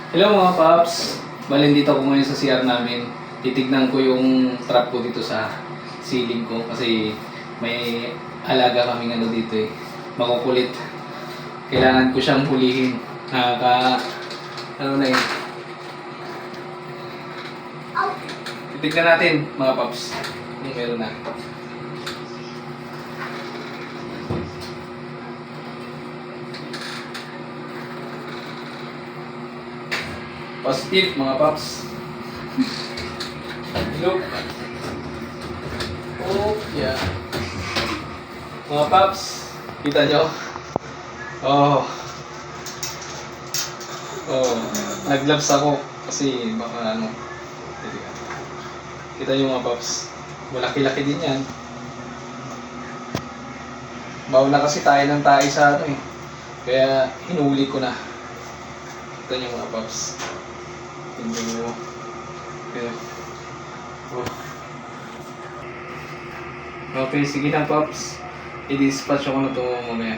Hello mga paps! Bale, dito ako ngayon sa CR namin. Titignan ko yung trap ko dito sa ceiling ko kasi may alaga kaming ano dito eh. Makukulit. Kailangan ko siyang hulihin. Ano na yun? Titignan natin mga paps. Kung meron na. Positive mga paps. Look. Oh, yeah. Mga paps, kita nyo? Oh. Oh, nag-gloves ako kasi baka ano. Kita nyo mga paps. Malaki-laki din yan. Bawa na kasi tayo ng tayo sa ano eh. Kaya hinuli ko na. Kita nyo mga paps. Tingnan mo. Okay. Oh. Okay, sige na Pops. I-dispatch ako na ito mamaya.